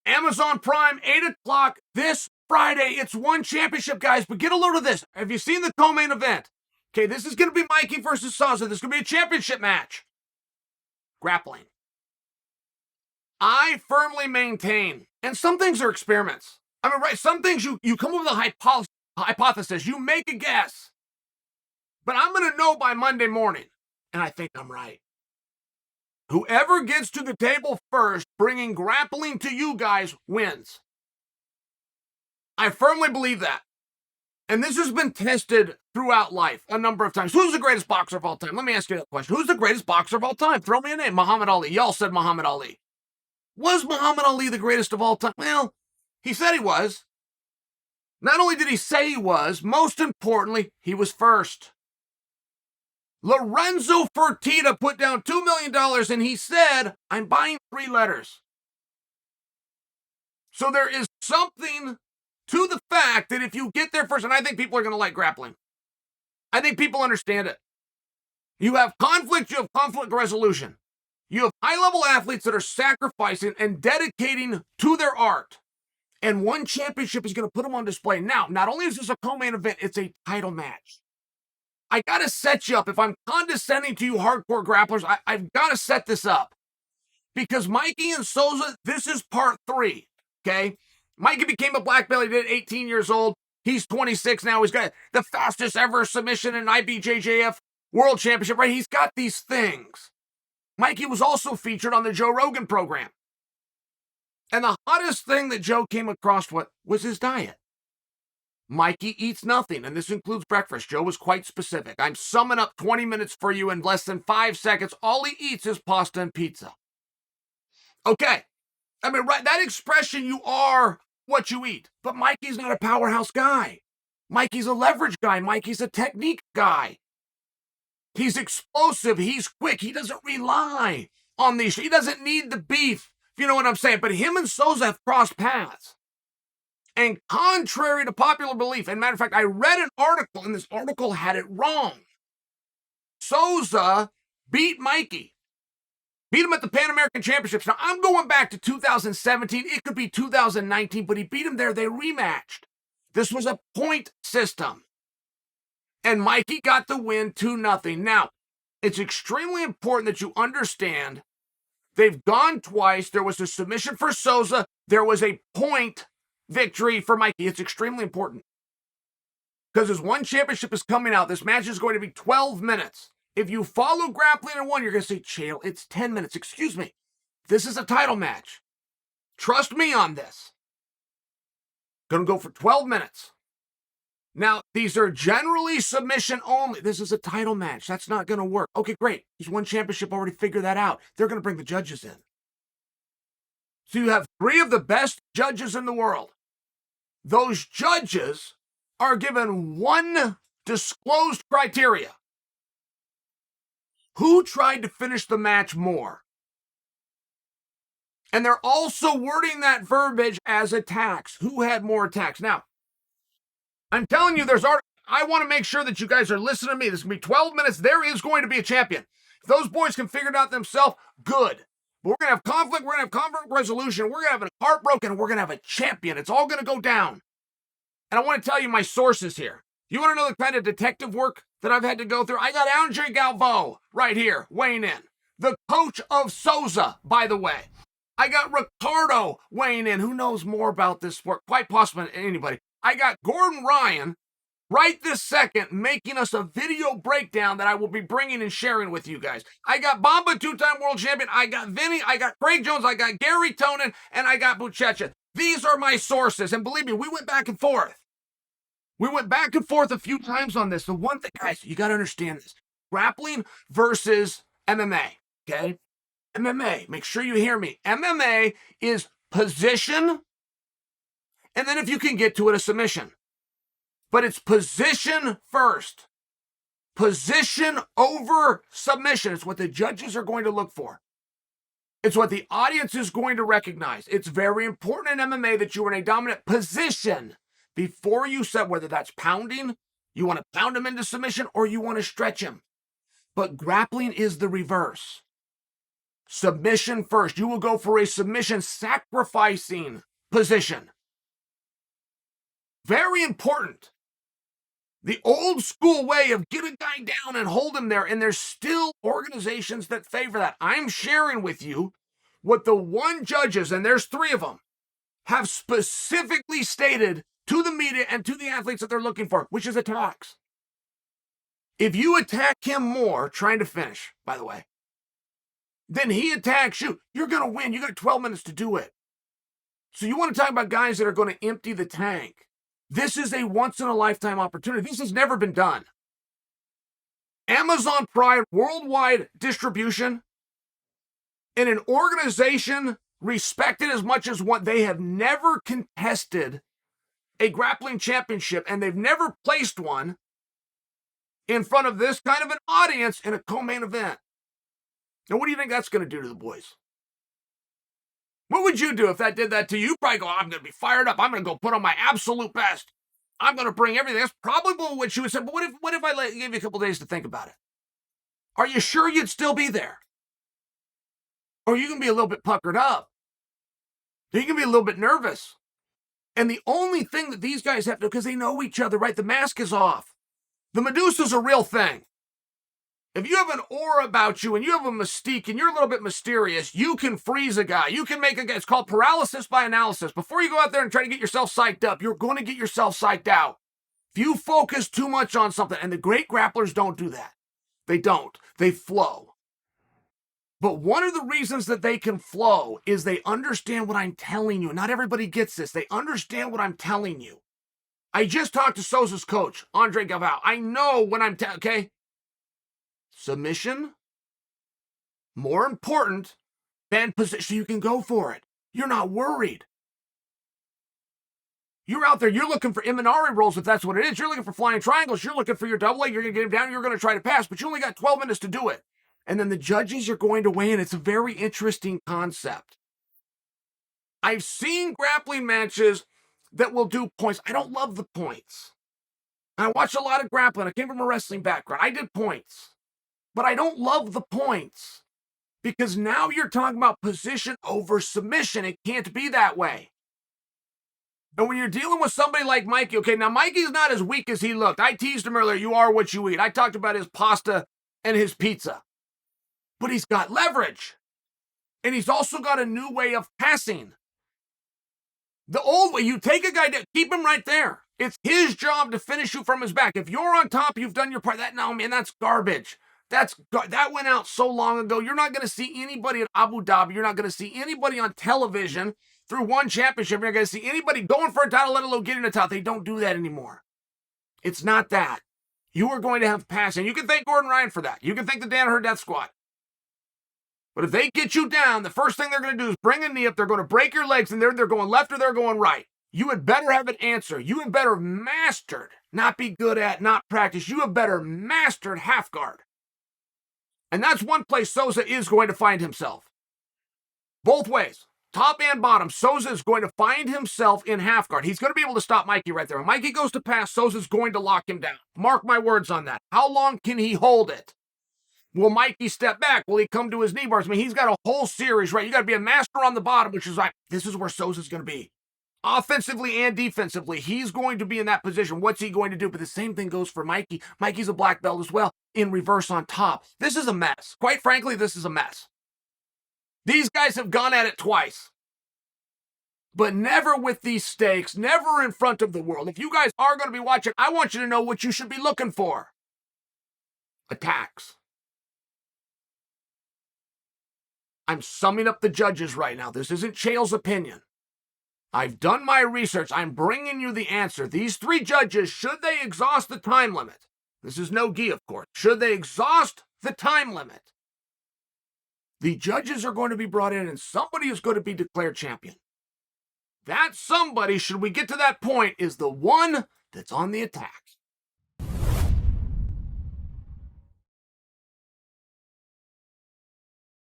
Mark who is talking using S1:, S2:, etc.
S1: Amazon Prime, 8 o'clock this Friday. It's one championship, guys, but get a load of this. Have you seen the co-main event? Okay, this is going to be Mikey versus Sousa. This is going to be a championship match. Grappling. I firmly maintain, and some things are experiments. I mean, right, some things you come up with a hypothesis, you make a guess, but I'm going to know by Monday morning, and I think I'm right. Whoever gets to the table first, bringing grappling to you guys, wins. I firmly believe that. And this has been tested throughout life a number of times. Who's the greatest boxer of all time? Let me ask you that question. Who's the greatest boxer of all time? Throw me a name. Muhammad Ali. Y'all said Muhammad Ali. Was Muhammad Ali the greatest of all time? Well, he said he was. Not only did he say he was, most importantly, he was first. Lorenzo Fertitta put down $2 million and he said, I'm buying 3 letters. So there is something to the fact that if you get there first, and I think people are going to like grappling. I think people understand it. You have conflict resolution. You have high-level athletes that are sacrificing and dedicating to their art. And one championship is going to put them on display. Now, not only is this a co-main event, it's a title match. I got to set you up. If I'm condescending to you hardcore grapplers, I've got to set this up. Because Mikey and Sousa, this is part 3, okay? Mikey became a black belt. He did 18 years old. He's 26 now. He's got the fastest ever submission in IBJJF World Championship, right? He's got these things. Mikey was also featured on the Joe Rogan program. And the hottest thing that Joe came across was his diet. Mikey eats nothing, and this includes breakfast. Joe was quite specific. I'm summing up 20 minutes for you in less than 5 seconds. All he eats is pasta and pizza. Okay. I mean, right, that expression, you are what you eat. But Mikey's not a powerhouse guy. Mikey's a leverage guy. Mikey's a technique guy. He's explosive. He's quick. He doesn't rely on these. He doesn't need the beef, if you know what I'm saying. But him and Sousa have crossed paths. And contrary to popular belief, and matter of fact, I read an article, and this article had it wrong. Sousa beat Mikey. Beat him at the Pan American Championships. Now, I'm going back to 2017. It could be 2019, but he beat him there. They rematched. This was a point system. And Mikey got the win 2-0. Now, it's extremely important that you understand they've gone twice. There was a submission for Sousa. There was a point victory for Mikey. It's extremely important. Because as one championship is coming out, this match is going to be 12 minutes. If you follow Grappling in 1, you're going to say, Chael, it's 10 minutes. Excuse me. This is a title match. Trust me on this. Going to go for 12 minutes. Now, these are generally submission only. This is a title match. That's not going to work. Okay, great. He's won championship, already figured that out. They're going to bring the judges in. So you have 3 of the best judges in the world. Those judges are given one disclosed criteria. Who tried to finish the match more? And they're also wording that verbiage as attacks. Who had more attacks? Now, I'm telling you, I want to make sure that you guys are listening to me. This is going to be 12 minutes. There is going to be a champion. If those boys can figure it out themselves, good. But we're going to have conflict. We're going to have conflict resolution. We're going to have a heartbroken. And we're going to have a champion. It's all going to go down. And I want to tell you my sources here. You want to know the kind of detective work that I've had to go through? I got Andre Galvo right here weighing in. The coach of Sousa, by the way. I got Ricardo weighing in. Who knows more about this sport? Quite possibly anybody. I got Gordon Ryan right this second making us a video breakdown that I will be bringing and sharing with you guys. I got Bamba, 2-time world champion. I got Vinny. I got Craig Jones. I got Gary Tonin. And I got Buchecha. These are my sources. And believe me, we went back and forth. We went back and forth a few times on this. The one thing, guys, you got to understand this. Grappling versus MMA, okay? MMA, make sure you hear me. MMA is position, and then if you can get to it, a submission. But it's position first. Position over submission. It's what the judges are going to look for. It's what the audience is going to recognize. It's very important in MMA that you are in a dominant position before you set, whether that's pounding, you want to pound him into submission, or you want to stretch him. But grappling is the reverse. Submission first. You will go for a submission sacrificing position. Very important. The old school way of get a guy down and hold him there, and there's still organizations that favor that. I'm sharing with you what the one judges, and there's 3 of them, have specifically stated to the media and to the athletes that they're looking for, which is attacks. If you attack him more, trying to finish, by the way, then he attacks you, you're going to win. You got 12 minutes to do it. So you want to talk about guys that are going to empty the tank. This is a once-in-a-lifetime opportunity. This has never been done. Amazon Prime, worldwide distribution, in an organization respected as much as what they have never contested a grappling championship, and they've never placed one in front of this kind of an audience in a co-main event. Now, what do you think that's going to do to the boys? What would you do if that did that to you? You'd probably go, I'm going to be fired up. I'm going to go put on my absolute best. I'm going to bring everything. That's probably what you would say. But what if I gave you a couple days to think about it? Are you sure you'd still be there? Or you can be a little bit puckered up. You can be a little bit nervous. And the only thing that these guys have to do, because they know each other, right? The mask is off. The Medusa's a real thing. If you have an aura about you and you have a mystique and you're a little bit mysterious, you can freeze a guy. You can make a guy. It's called paralysis by analysis. Before you go out there and try to get yourself psyched up, you're going to get yourself psyched out. If you focus too much on something, and the great grapplers don't do that. They don't. They flow. But one of the reasons that they can flow is they understand what I'm telling you. Not everybody gets this. They understand what I'm telling you. I just talked to Sousa's coach, Andre Galvao. I know when I'm okay? Submission, more important than position. You can go for it. You're not worried. You're out there. You're looking for Imanari rolls if that's what it is. You're looking for flying triangles. You're looking for your double leg. You're going to get him down. You're going to try to pass, but you only got 12 minutes to do it. And then the judges are going to weigh in. It's a very interesting concept. I've seen grappling matches that will do points. I don't love the points. I watch a lot of grappling. I came from a wrestling background. I did points. But I don't love the points because now you're talking about position over submission. It can't be that way. And when you're dealing with somebody like Mikey, okay, now Mikey's not as weak as he looked. I teased him earlier, you are what you eat. I talked about his pasta and his pizza. But he's got leverage. And he's also got a new way of passing. The old way, you take a guy down, keep him right there. It's his job to finish you from his back. If you're on top, you've done your part. No, man, that's garbage. That went out so long ago. You're not going to see anybody at Abu Dhabi. You're not going to see anybody on television through one championship. You're not going to see anybody going for a title, let alone getting a title. They don't do that anymore. It's not that. You are going to have passing. You can thank Gordon Ryan for that. You can thank the Danaher Death Squad. But if they get you down, the first thing they're going to do is bring a knee up. They're going to break your legs, and they're going left or they're going right. You had better have an answer. You had better have mastered, not be good at, not practice. You have better mastered half guard. And that's one place Sousa is going to find himself. Both ways, top and bottom, Sousa is going to find himself in half guard. He's going to be able to stop Mikey right there. When Mikey goes to pass, Sousa's going to lock him down. Mark my words on that. How long can he hold it? Will Mikey step back? Will he come to his knee bars? I mean, he's got a whole series, right? You got to be a master on the bottom, which is like, this is where Sousa's going to be. Offensively and defensively, he's going to be in that position. What's he going to do? But the same thing goes for Mikey. Mikey's a black belt as well, in reverse on top. This is a mess. Quite frankly, this is a mess. These guys have gone at it twice. But never with these stakes, never in front of the world. If you guys are going to be watching, I want you to know what you should be looking for. Attacks. I'm summing up the judges right now. This isn't Chael's opinion. I've done my research. I'm bringing you the answer. These 3 judges, should they exhaust the time limit? This is no gi, of course. Should they exhaust the time limit? The judges are going to be brought in and somebody is going to be declared champion. That somebody, should we get to that point, is the one that's on the attack.